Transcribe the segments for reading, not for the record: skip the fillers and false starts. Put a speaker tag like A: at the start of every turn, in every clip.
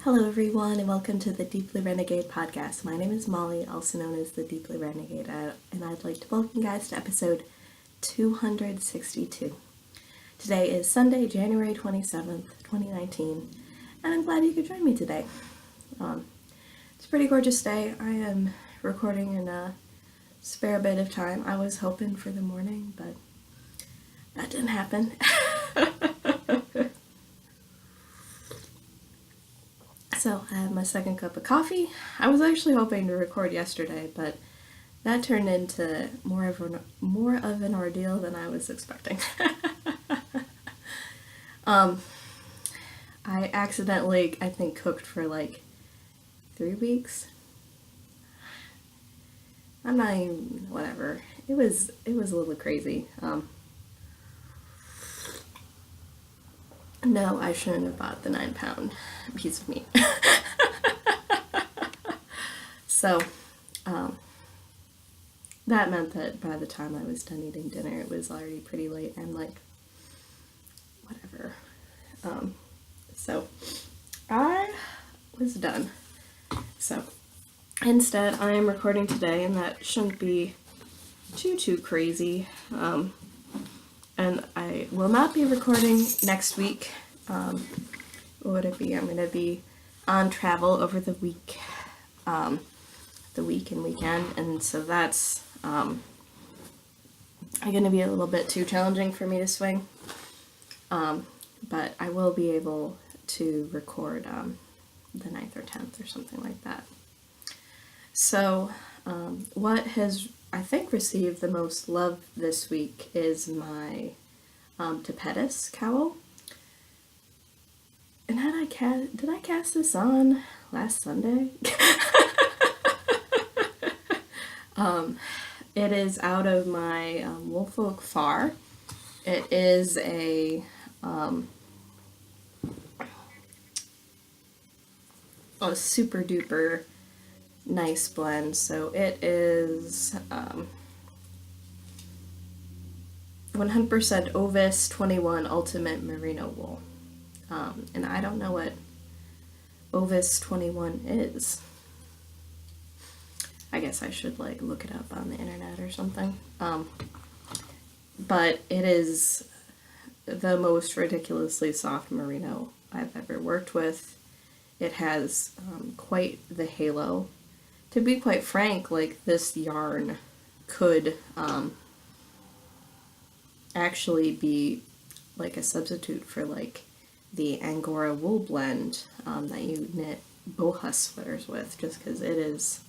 A: Hello everyone and welcome to the Deeply Renegade podcast. My name is Molly, also known as the Deeply Renegade, and I'd like to welcome you guys to episode 262. Today is Sunday, January 27th, 2019, and I'm glad you could join me today. It's a pretty gorgeous day. I am recording in a spare bit of time. I was hoping for the morning, but that didn't happen. So I have my second cup of coffee. I was actually hoping to record yesterday, but that turned into more of an ordeal than I was expecting. I accidentally, I think, cooked for like 3 weeks. I'm not even, whatever. It was a little crazy. No, I shouldn't have bought the 9-pound piece of meat. So, that meant that by the time I was done eating dinner, it was already pretty late and like, whatever. So, I was done. So, instead, I am recording today, and that shouldn't be too crazy. And I will not be recording next week. What would it be? I'm going to be on travel over the week and weekend, and so that's going to be a little bit too challenging for me to swing. But I will be able to record the 9th or 10th or something like that. So, what has, I think, received the most love this week is my tapetus cowl. And did I cast this on last Sunday? It is out of my Woolfolk Far. It is a super duper nice blend. So it is 100% Ovis 21 Ultimate Merino Wool. And I don't know what Ovis 21 is. I guess I should like look it up on the internet or something. But it is the most ridiculously soft merino I've ever worked with. It has quite the halo. To be quite frank, like, this yarn could actually be like a substitute for like the Angora wool blend that you knit boha sweaters with, just because it is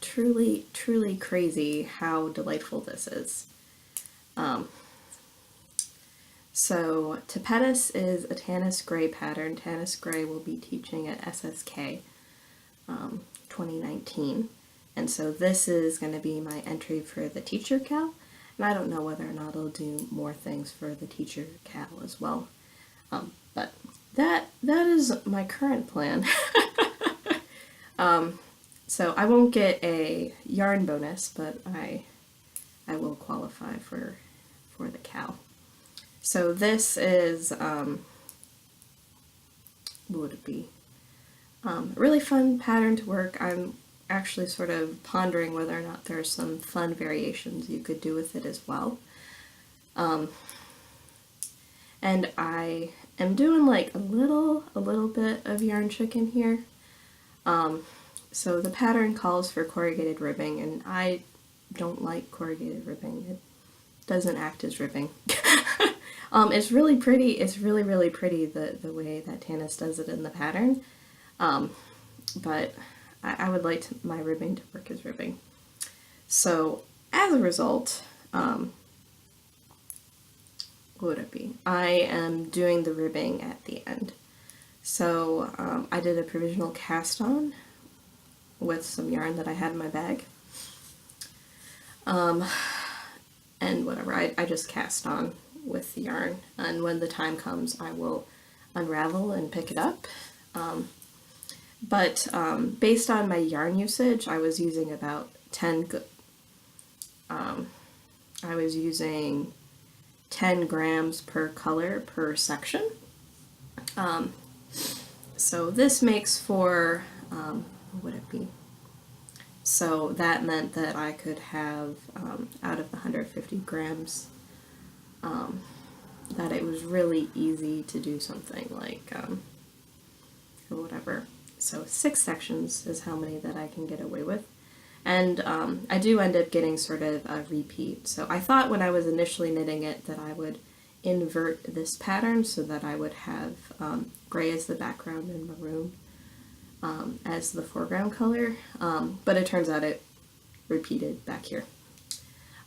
A: truly crazy how delightful this is. So tapetus is a Tanis Gray pattern. Tanis Gray will be teaching at SSK 2019, and so this is going to be my entry for the teacher cal, and I don't know whether or not I'll do more things for the teacher cal as well, but that is my current plan. So I won't get a yarn bonus, but I will qualify for the cal. So this is, what would it be? A really fun pattern to work. I'm actually sort of pondering whether or not there are some fun variations you could do with it as well. And I am doing like a little bit of yarn chicken here. So the pattern calls for corrugated ribbing, and I don't like corrugated ribbing. It doesn't act as ribbing. It's really pretty. It's really pretty the way that Tanis does it in the pattern. But I would like my ribbing to work as ribbing. So as a result, what would it be? I am doing the ribbing at the end. So I did a provisional cast on with some yarn that I had in my bag. And whatever, I just cast on with the yarn, and when the time comes I will unravel and pick it up. But based on my yarn usage, I was using about 10 10 grams per color per section. So this makes for, what would it be? So that meant that I could have, out of the 150 grams, that it was really easy to do something like, or whatever. So 6 sections is how many that I can get away with. And I do end up getting sort of a repeat. So I thought when I was initially knitting it that I would invert this pattern so that I would have gray as the background and maroon as the foreground color, but it turns out it repeated back here.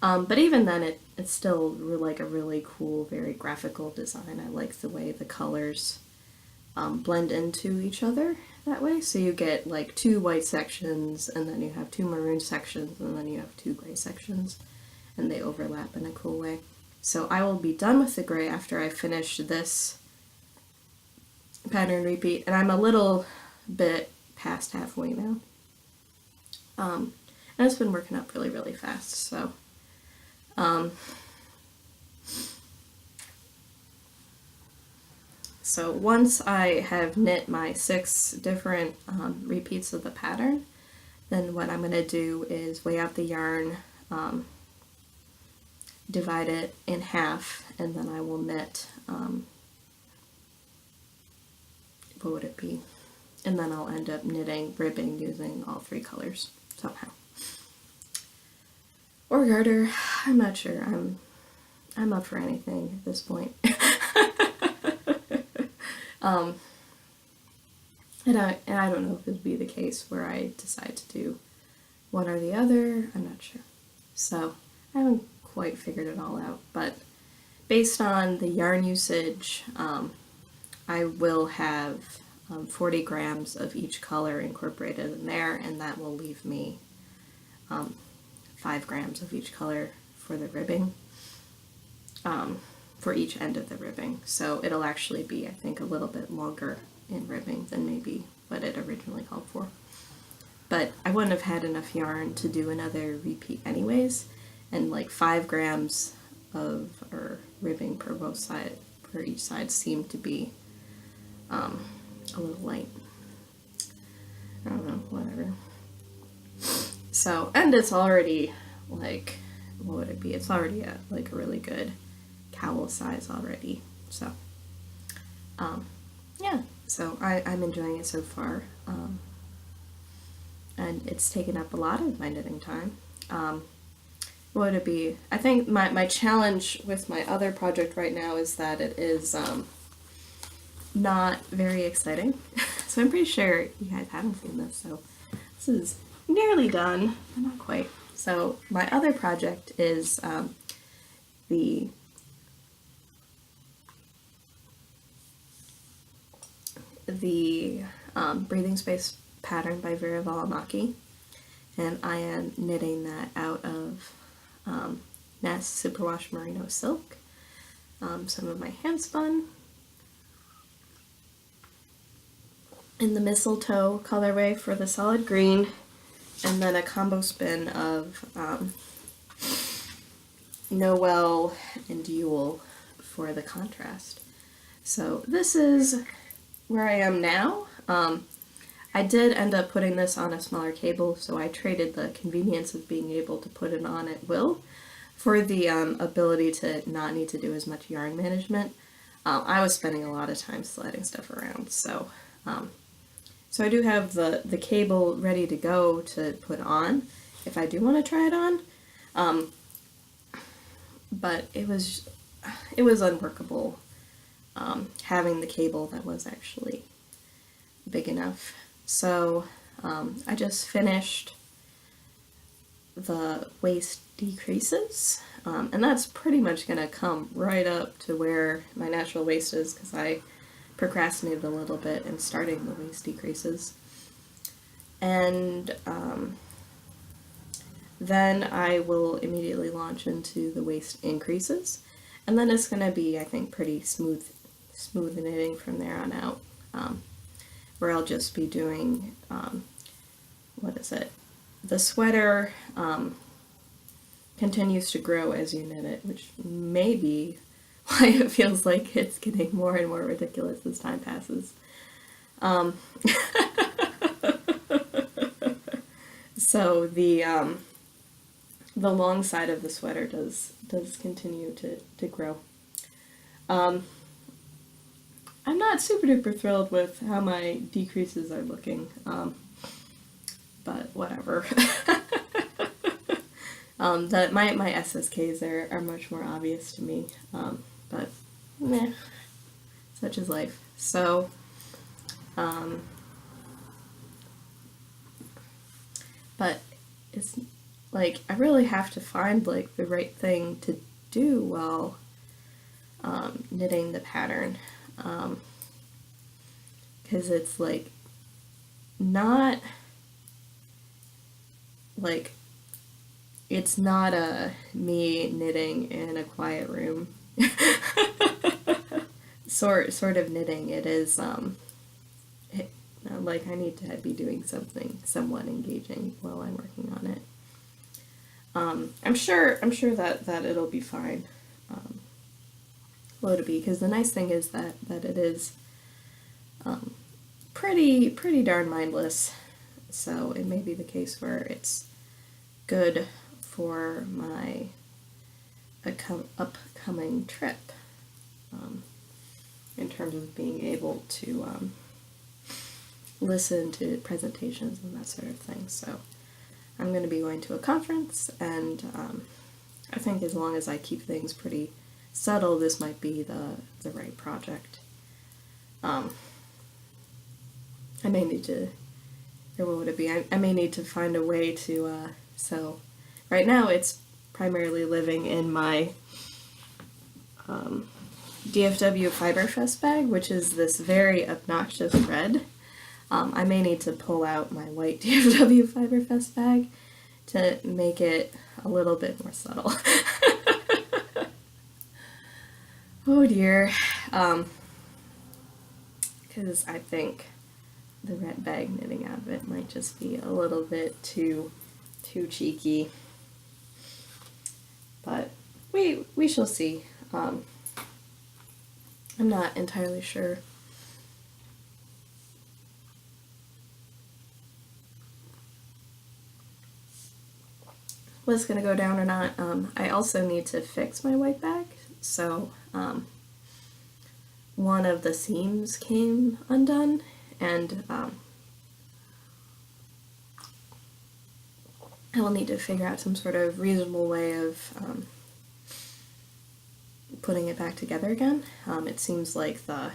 A: But even then, it's still like a really cool, very graphical design. I like the way the colors blend into each other that way. So you get like 2 white sections, and then you have 2 maroon sections, and then you have 2 gray sections, and they overlap in a cool way. So I will be done with the gray after I finish this pattern repeat, and I'm a little bit past halfway now. And it's been working up really, really fast, so so once I have knit my 6 different repeats of the pattern, then what I'm going to do is weigh out the yarn, divide it in half, and then I will knit, what would it be? And then I'll end up knitting ribbing using all 3 colors somehow. Or garter, I'm not sure. I'm up for anything at this point. And I don't know if it would be the case where I decide to do one or the other. I'm not sure. So I haven't quite figured it all out, but based on the yarn usage, I will have 40 grams of each color incorporated in there, and that will leave me 5 grams of each color for the ribbing, for each end of the ribbing. So it'll actually be, I think, a little bit longer in ribbing than maybe what it originally called for. But I wouldn't have had enough yarn to do another repeat anyways, and like 5 grams of ribbing per each side seemed to be a little light. I don't know, whatever. So, and it's already like, what would it be? It's already at like a really good cowl size already. So, yeah, so I'm enjoying it so far. And it's taken up a lot of my knitting time. What would it be? I think my challenge with my other project right now is that it is not very exciting. So I'm pretty sure you guys haven't seen this, so this is nearly done, but not quite. So my other project is the Breathing Space pattern by Vera Valimaki, and I am knitting that out of Nest Superwash Merino Silk, some of my hand spun, in the Mistletoe colorway for the solid green, and then a combo spin of Noel and Yule for the contrast. So this is where I am now. I did end up putting this on a smaller cable, so I traded the convenience of being able to put it on at will for the ability to not need to do as much yarn management. I was spending a lot of time sliding stuff around, so so I do have the cable ready to go to put on if I do want to try it on, but it was unworkable having the cable that was actually big enough. So I just finished the waist decreases, and that's pretty much going to come right up to where my natural waist is because I procrastinated a little bit in starting the waist decreases. And then I will immediately launch into the waist increases, and then it's going to be, I think, pretty smooth knitting from there on out, where I'll just be doing, the sweater continues to grow as you knit it, which may be why it feels like it's getting more and more ridiculous as time passes. So the long side of the sweater does continue to grow. I'm not super duper thrilled with how my decreases are looking, but whatever. That my SSKs are much more obvious to me, but meh, such is life. So, but it's like I really have to find like the right thing to do while knitting the pattern, because it's like not like it's not me knitting in a quiet room sort of knitting. It is like I need to be doing something somewhat engaging while I'm working on it. I'm sure that it'll be fine. Well, to be, because the nice thing is that it is pretty darn mindless. So it may be the case where it's good for my upcoming trip, in terms of being able to listen to presentations and that sort of thing. So I'm going to be going to a conference, and I think as long as I keep things pretty subtle, this might be the right project. I may need to, or what would it be? I may need to find a way to sell. Right now it's primarily living in my DFW Fiberfest bag, which is this very obnoxious red. I may need to pull out my white DFW Fiberfest bag to make it a little bit more subtle. Oh dear. Because I think the red bag knitting out of it might just be a little bit too cheeky. But we shall see. I'm not entirely sure. What's going to go down or not. I also need to fix my white bag, so one of the seams came undone, and I will need to figure out some sort of reasonable way of putting it back together again. It seems like the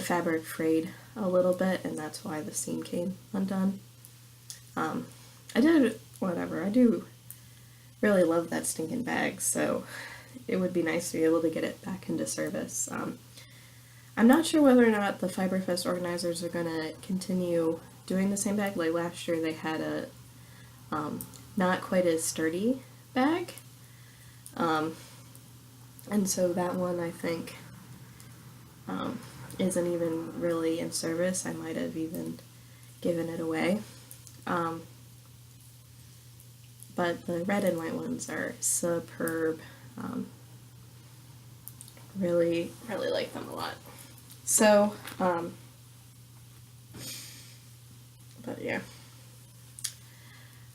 A: fabric frayed a little bit, and that's why the seam came undone. I do really love that stinking bag, so it would be nice to be able to get it back into service. I'm not sure whether or not the Fiberfest organizers are going to continue doing the same bag. Like last year they had a not quite as sturdy bag, and so that one I think isn't even really in service. I might have even given it away. But the red and white ones are superb. Really like them a lot. So, but yeah.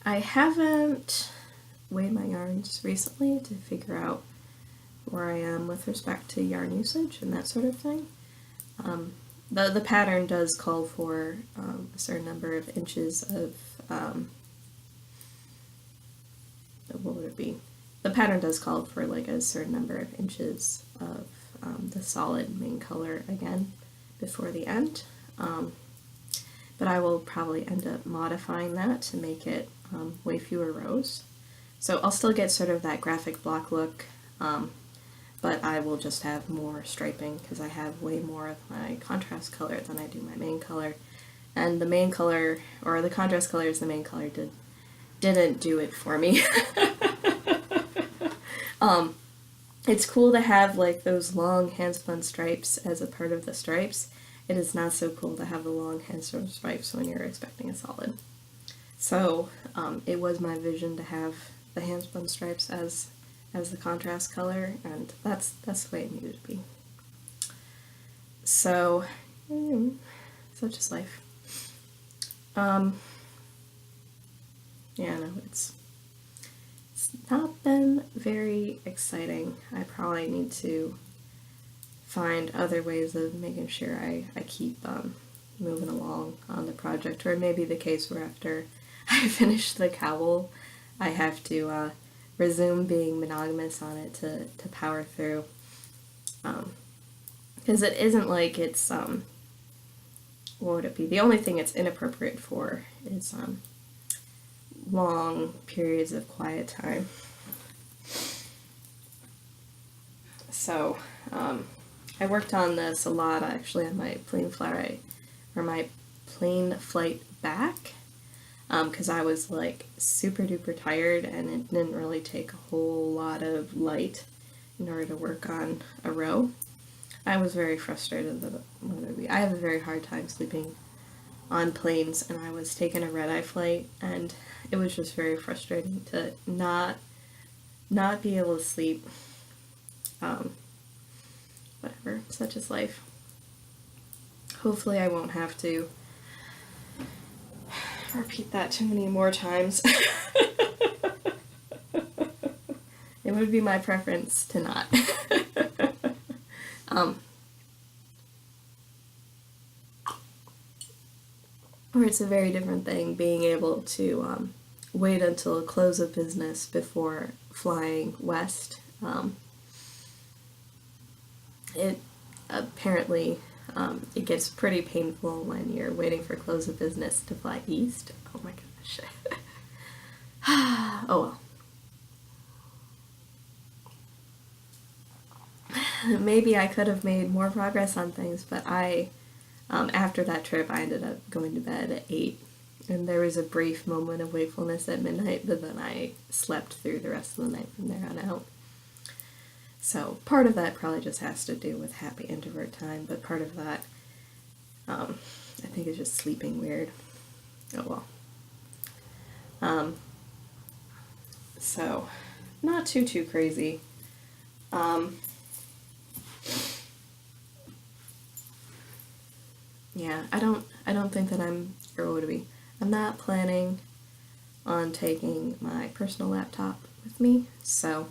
A: I haven't weighed my yarns recently to figure out where I am with respect to yarn usage and that sort of thing. The pattern does call for a certain number of inches of what would it be? The pattern does call for like a certain number of inches of the solid main color again before the end, but I will probably end up modifying that to make it way fewer rows. So I'll still get sort of that graphic block look, but I will just have more striping because I have way more of my contrast color than I do my main color, and the main color, or the contrast color is the main color, didn't do it for me. It's cool to have like those long hand-spun stripes as a part of the stripes. It is not so cool to have the long hand-spun stripes when you're expecting a solid. So it was my vision to have the hand-spun stripes as as the contrast color, and that's the way it needed to be. So, such is life. Yeah, no, it's not been very exciting. I probably need to find other ways of making sure I keep moving along on the project, or maybe the case where after I finish the cowl, I have to resume being monogamous on it to power through. Because it isn't like it's, what would it be? The only thing it's inappropriate for is long periods of quiet time. So, I worked on this a lot actually on my plain flight back, because I was like super duper tired and it didn't really take a whole lot of light in order to work on a row. I was very frustrated that I have a very hard time sleeping on planes, and I was taking a red-eye flight, and it was just very frustrating to not be able to sleep. Whatever, such is life. Hopefully I won't have to repeat that too many more times. It would be my preference to not. Or it's a very different thing being able to wait until close of business before flying west. It apparently it gets pretty painful when you're waiting for close of business to fly east. Oh my gosh. Oh well. Maybe I could have made more progress on things, but after that trip, I ended up going to bed at 8, and there was a brief moment of wakefulness at midnight, but then I slept through the rest of the night from there on out. So part of that probably just has to do with happy introvert time, but part of that, I think, is just sleeping weird. Oh well. So, not too crazy. Yeah, I don't think that I'm not planning on taking my personal laptop with me, so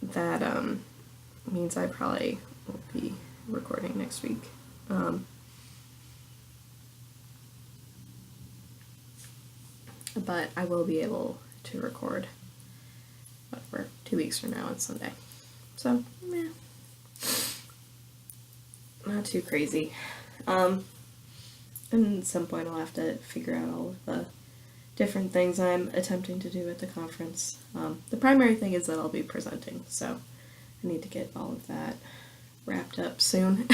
A: that means I probably won't be recording next week. But I will be able to record, whatever, 2 weeks from now on Sunday. So, not too crazy. And at some point I'll have to figure out all of the different things I'm attempting to do at the conference. The primary thing is that I'll be presenting, so I need to get all of that wrapped up soon.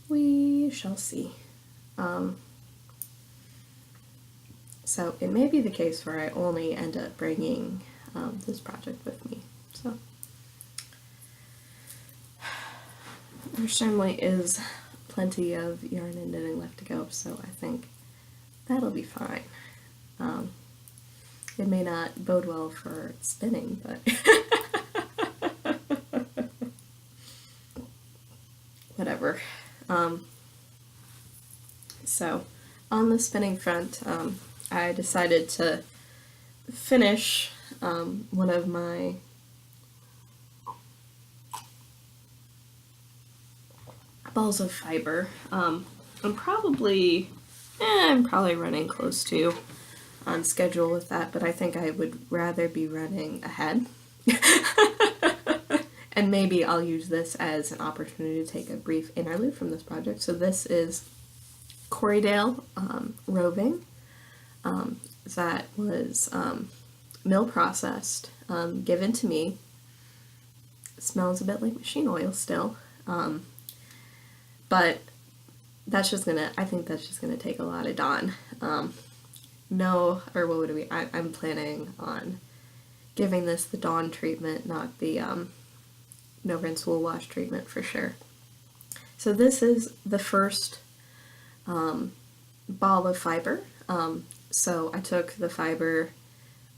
A: We shall see. So it may be the case where I only end up bringing this project with me. So there certainly is plenty of yarn and knitting left to go, so I think that'll be fine. It may not bode well for spinning, but whatever. So on the spinning front, I decided to finish one of my balls of fiber. I'm probably running close to on schedule with that, but I think I would rather be running ahead. And maybe I'll use this as an opportunity to take a brief interlude from this project. So this is Corriedale roving. That was mill processed, given to me. It smells a bit like machine oil still, but I think that's just gonna take a lot of Dawn. I'm planning on giving this the Dawn treatment, not the no rinse wool wash treatment for sure. So this is the first ball of fiber. So I took the fiber,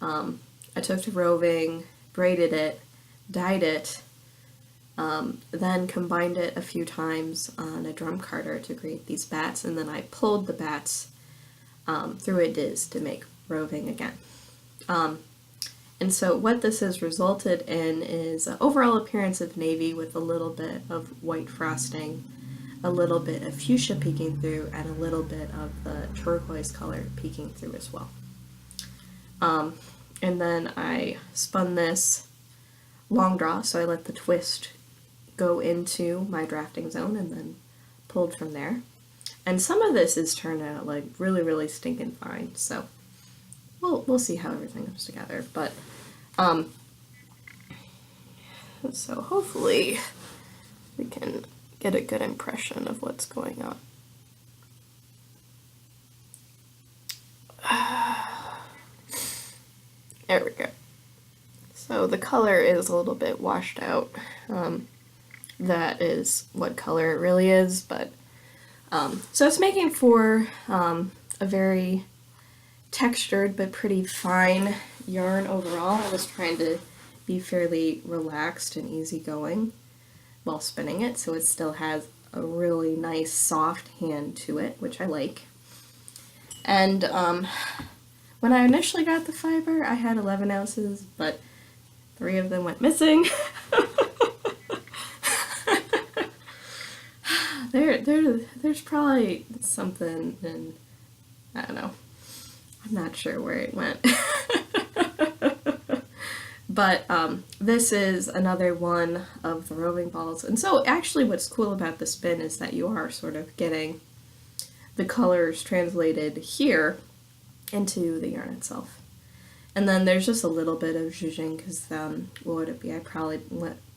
A: I took to roving, braided it, dyed it, then combined it a few times on a drum carder to create these bats, and then I pulled the bats through a diz to make roving again. And so what this has resulted in is an overall appearance of navy with a little bit of white frosting, a little bit of fuchsia peeking through, and a little bit of the turquoise color peeking through as well. And then I spun this long draw, so I let the twist go into my drafting zone and then pulled from there. And some of this is turned out like really, really stinking fine, so we'll see how everything comes together. But so hopefully we can get a good impression of what's going on. There we go. So the color is a little bit washed out. That is what color it really is, but so it's making for a very textured but pretty fine yarn overall. I was trying to be fairly relaxed and easygoing while spinning it, so it still has a really nice soft hand to it, which I like. And when I initially got the fiber, I had 11 ounces, but 3 of them went missing. There's probably something in, I don't know, I'm not sure where it went. But this is another one of the roving balls. And so actually what's cool about the spin is that you are sort of getting the colors translated here into the yarn itself. And then there's just a little bit of zhuzhing because what would it be? I probably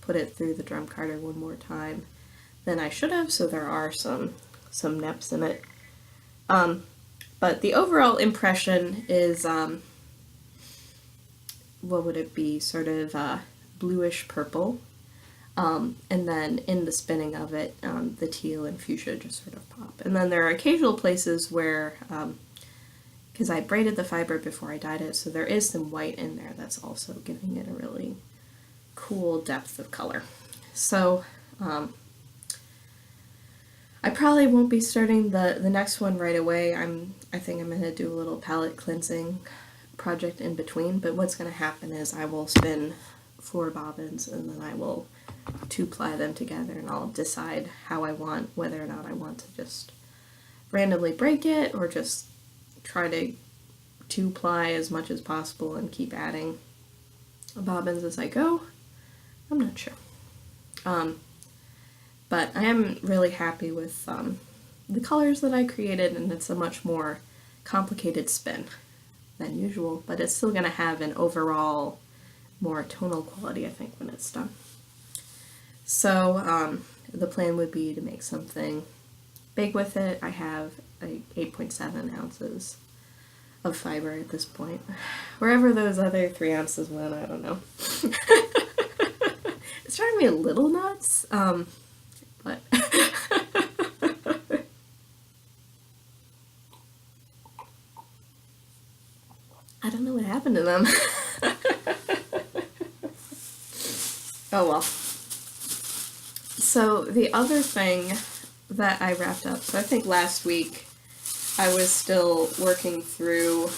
A: put it through the drum carder one more time than I should have, so there are some neps in it. But the overall impression is, what would it be? Sort of bluish purple. And then in the spinning of it, the teal and fuchsia just sort of pop. And then there are occasional places where, because I braided the fiber before I dyed it, so there is some white in there that's also giving it a really cool depth of color. So I probably won't be starting the next one right away. I think I'm going to do a little palette cleansing project in between, but what's going to happen is I will spin 4 bobbins and then I will 2-ply them together, and I'll decide how I want, whether or not I want to just randomly break it or just try to 2-ply as much as possible and keep adding bobbins as I go. I'm not sure. But I am really happy with the colors that I created, and it's a much more complicated spin than usual, but it's still going to have an overall more tonal quality, I think, when it's done. So the plan would be to make something big with it. I have 8.7 ounces of fiber at this point. Wherever those other 3 ounces went, I don't know. It's driving me a little nuts, but I don't know what happened to them. Oh well. So the other thing that I wrapped up, so I think last week I was still working through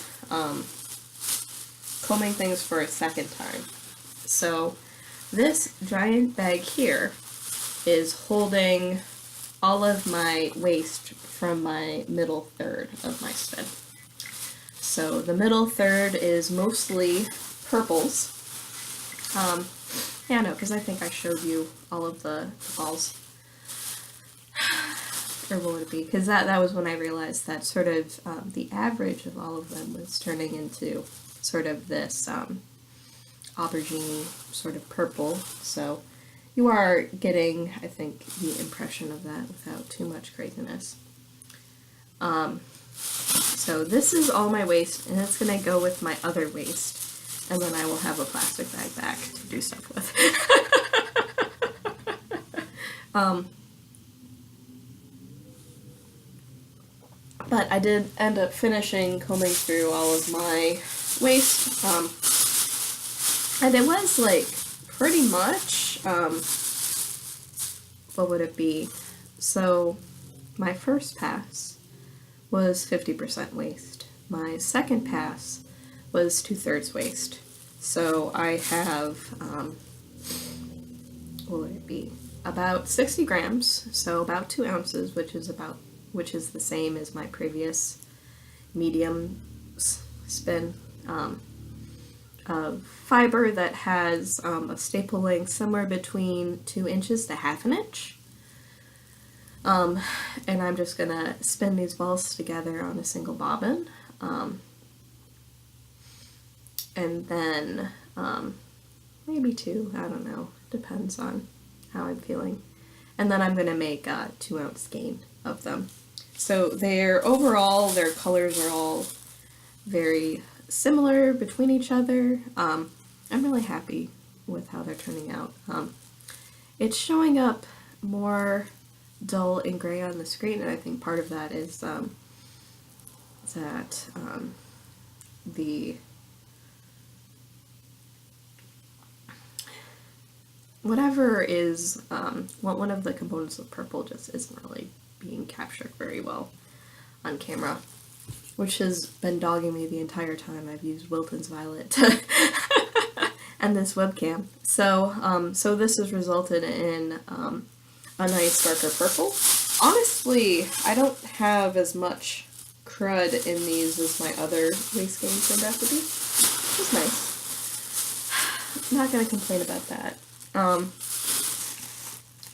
A: combing things for a second time. So this giant bag here is holding all of my waste from my middle third of my spin. So the middle third is mostly purples. Yeah, no, because I think I showed you all of the balls. Or what would it be? Because that was when I realized that sort of the average of all of them was turning into sort of this aubergine sort of purple. So you are getting, I think, the impression of that without too much craziness. So this is all my waste, and it's going to go with my other waste. And then I will have a plastic bag back to do stuff with. But I did end up finishing combing through all of my waste, and it was like pretty much, what would it be? So my first pass was 50% waste. My second pass was 2/3 waste. So I have, what would it be? About 60 grams, so about 2 ounces, which is the same as my previous medium spin, of fiber that has a staple length somewhere between 2 inches to half an inch. And I'm just gonna spin these balls together on a single bobbin. And then maybe 2, I don't know, depends on how I'm feeling. And then I'm gonna make a 2-ounce skein of them. So their colors are all very similar between each other. I'm really happy with how they're turning out. It's showing up more dull and gray on the screen, and I think part of that is that the whatever is one of the components of purple just isn't really being captured very well on camera, which has been dogging me the entire time I've used Wilton's Violet and this webcam. So this has resulted in a nice darker purple. Honestly, I don't have as much crud in these as my other waist game turned out to be. It's nice. Not gonna complain about that.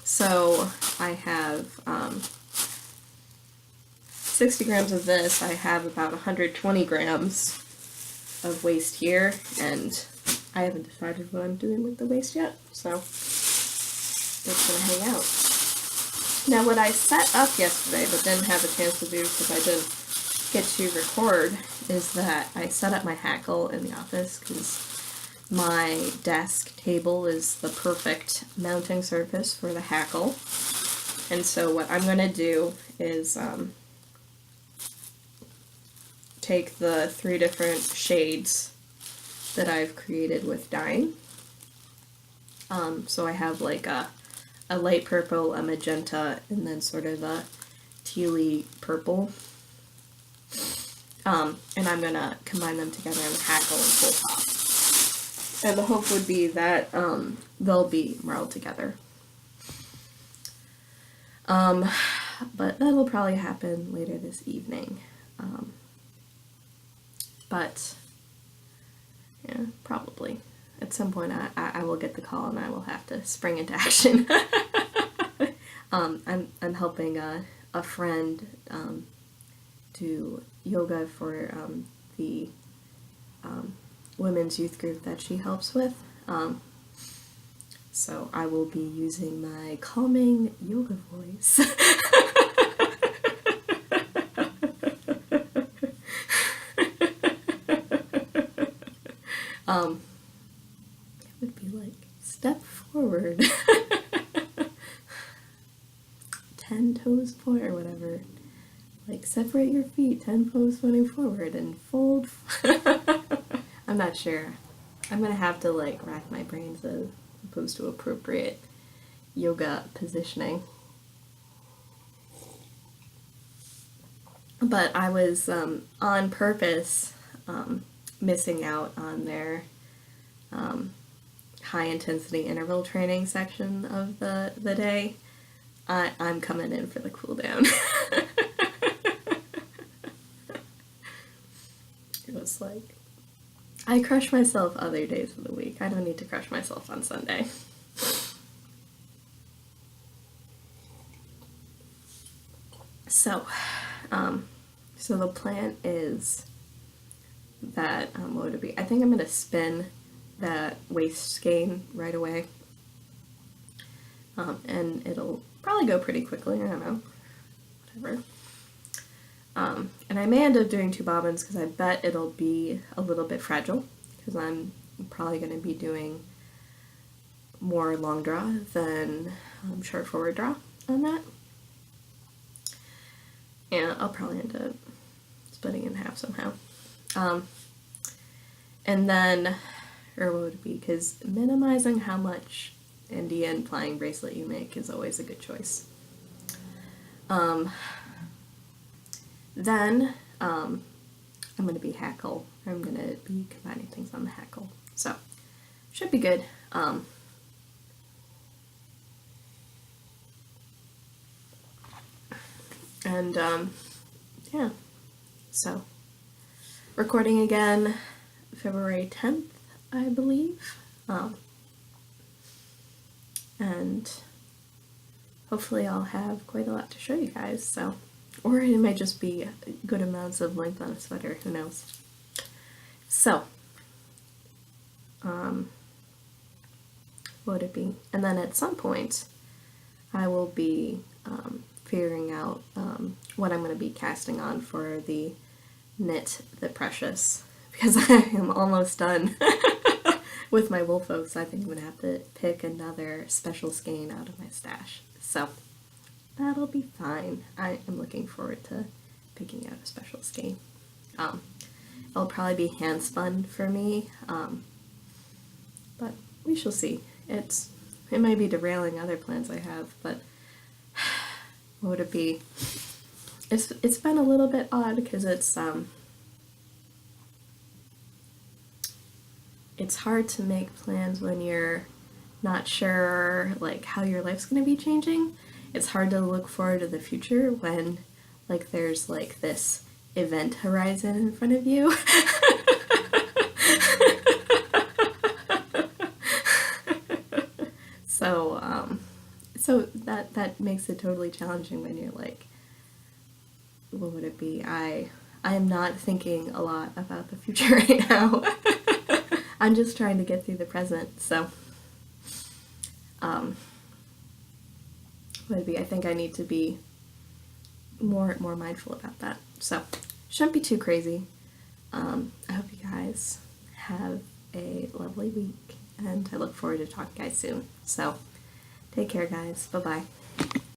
A: So I have 60 grams of this. I have about 120 grams of waste here, and I haven't decided what I'm doing with the waste yet, so it's gonna hang out. Now, what I set up yesterday but didn't have a chance to do because I didn't get to record is that I set up my hackle in the office because my desk table is the perfect mounting surface for the hackle. And so what I'm going to do is take the 3 different shades that I've created with dyeing. So I have like a light purple, a magenta, and then sort of a tealy purple. And I'm going to combine them together in the hackle and full top. And the hope would be that they'll be marled together. But that'll probably happen later this evening. But, yeah, probably. At some point I will get the call and I will have to spring into action. I'm helping a friend do yoga for the women's youth group that she helps with. So I will be using my calming yoga voice. It would be like, step forward. 10 toes point or whatever. Like, separate your feet 10 toes pointing forward and fold. I'm not sure. I'm gonna have to like rack my brains as opposed to appropriate yoga positioning. But I was on purpose missing out on their high intensity interval training section of the day. I'm coming in for the cool down. It was like, I crush myself other days of the week. I don't need to crush myself on Sunday. So the plan is that, what would it be? I think I'm going to spin that waist skein right away. And it'll probably go pretty quickly, I don't know, whatever. And I may end up doing 2 bobbins because I bet it'll be a little bit fragile because I'm probably going to be doing more long draw than short forward draw on that. And I'll probably end up splitting in half somehow. And then, or what would it be? Because minimizing how much Indian flying bracelet you make is always a good choice. Then I'm going to be hackle. I'm going to be combining things on the hackle. So, should be good. Yeah. So, recording again February 10th, I believe. And hopefully I'll have quite a lot to show you guys, so. Or it might just be good amounts of length on a sweater, who knows. So, what would it be? And then at some point, I will be figuring out what I'm going to be casting on for the Knit the Precious, because I am almost done with my wool folks. I think I'm going to have to pick another special skein out of my stash. So, that'll be fine. I am looking forward to picking out a special skein. It'll probably be hand spun for me, but we shall see. It might be derailing other plans I have, but what would it be? It's been a little bit odd because it's hard to make plans when you're not sure like how your life's going to be changing. It's hard to look forward to the future when like there's like this event horizon in front of you. So that makes it totally challenging when you're like, what would it be? I am not thinking a lot about the future right now. I'm just trying to get through the present. So what would it be? I think I need to be more mindful about that. So shouldn't be too crazy. I hope you guys have a lovely week, and I look forward to talking to you guys soon. So take care, guys. Bye-bye.